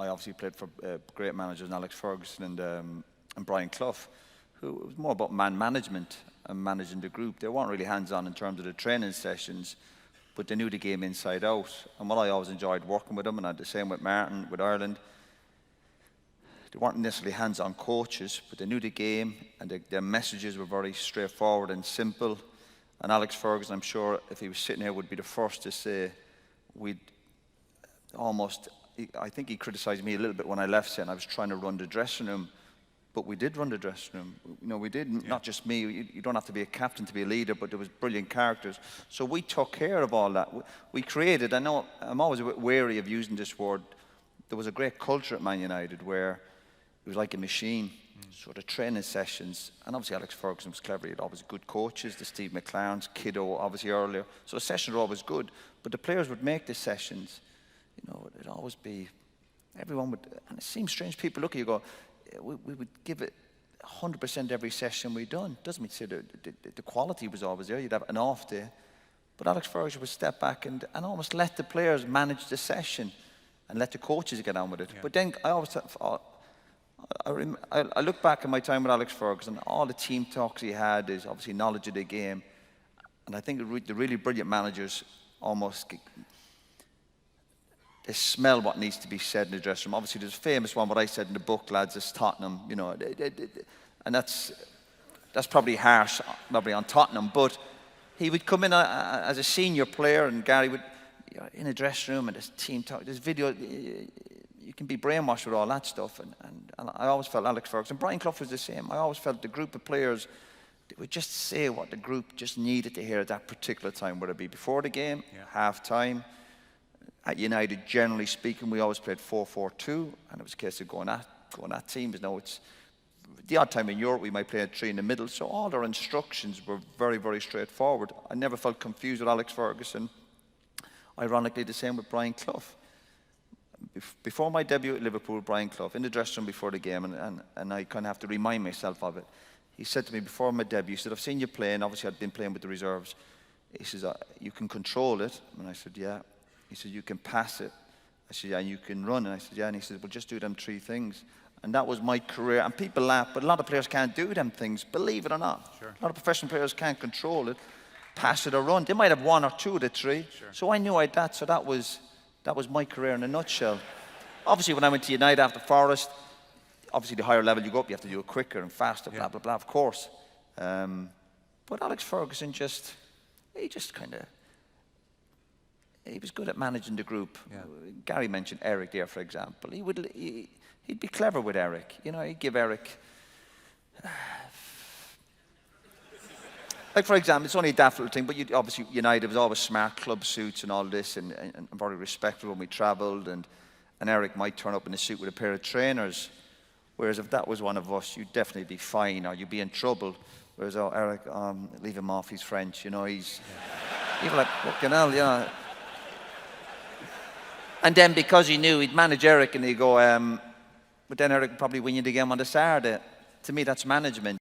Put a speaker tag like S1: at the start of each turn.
S1: I obviously played for great managers, Alex Ferguson and Brian Clough, who it was more about man management and managing the group. They weren't really hands-on in terms of the training sessions, but they knew the game inside out. And what I always enjoyed working with them, and I had the same with Martin, with Ireland, they weren't necessarily hands-on coaches, but they knew the game, and their messages were very straightforward and simple. And Alex Ferguson, I'm sure, if he was sitting here, would be the first to say we'd almost, I think he criticised me a little bit when I left, saying I was trying to run the dressing room. But we did run the dressing room. You know, we did, not just me. You don't have to be a captain to be a leader, but there was brilliant characters. So we took care of all that. We created, I know, I'm always a bit wary of using this word. There was a great culture at Man United where it was like a machine, sort of training sessions. And obviously Alex Ferguson was clever. He had always good coaches, the Steve McLarens, Kiddo, obviously earlier. So the sessions were always good. But the players would make the sessions. You know, it'd always be, everyone would, and it seems strange, people look at you and go, we would give it 100% every session we done. Doesn't mean to say the quality was always there. You'd have an off day. But Alex Ferguson would step back and almost let the players manage the session and let the coaches get on with it. But then I always I look back at my time with Alex Ferguson, all the team talks he had is obviously knowledge of the game. And I think the really brilliant managers almost, they smell what needs to be said in the dressing room. Obviously, there's a famous one, what I said in the book, lads, is Tottenham, you know, and that's probably harsh, probably on Tottenham, but he would come in as a senior player, and Gary would, you know, in a dressing room, and this team talk, this video, you can be brainwashed with all that stuff, and I always felt Alex Ferguson, Brian Clough was the same. I always felt the group of players, they would just say what the group just needed to hear at that particular time, whether it be before the game, half-time. At United, generally speaking, we always played 4-4-2, and it was a case of going at teams. Now it's the odd time in Europe we might play a 3 in the middle. So all our instructions were very, very straightforward. I never felt confused with Alex Ferguson. Ironically, the same with Brian Clough. Before my debut at Liverpool, Brian Clough, in the dressing room before the game, and I kind of have to remind myself of it. He said to me before my debut, he said, "I've seen you playing. Obviously, I'd been playing with the reserves." He says, "You can control it." And I said, "Yeah." He said, "You can pass it." I said, "Yeah, and you can run." And I said, "Yeah." And he said, "Well, just do them 3 things." And that was my career. And people laugh, but a lot of players can't do them things, believe it or not. Sure. A lot of professional players can't control it, pass it or run. They might have 1 or 2 of the 3. Sure. So I knew I had that. So that was my career in a nutshell. Obviously, when I went to United after Forest, obviously the higher level you go up, you have to do it quicker and faster, blah, blah, blah, of course. But Alex Ferguson he was good at managing the group. Gary mentioned Eric there, for example. He'd be clever with Eric. You know, he'd give Eric, like for example, it's only a daft little thing, but obviously United was always smart club suits and all this, and very respectful when we travelled. And Eric might turn up in a suit with a pair of trainers, whereas if that was one of us, you'd definitely be fine or you'd be in trouble. Whereas, oh, Eric, leave him off, he's French, you know, he's like, fucking hell, you know. And then because he knew he'd manage Eric and he'd go, but then Eric would probably win you the game on the Saturday. To me, that's management.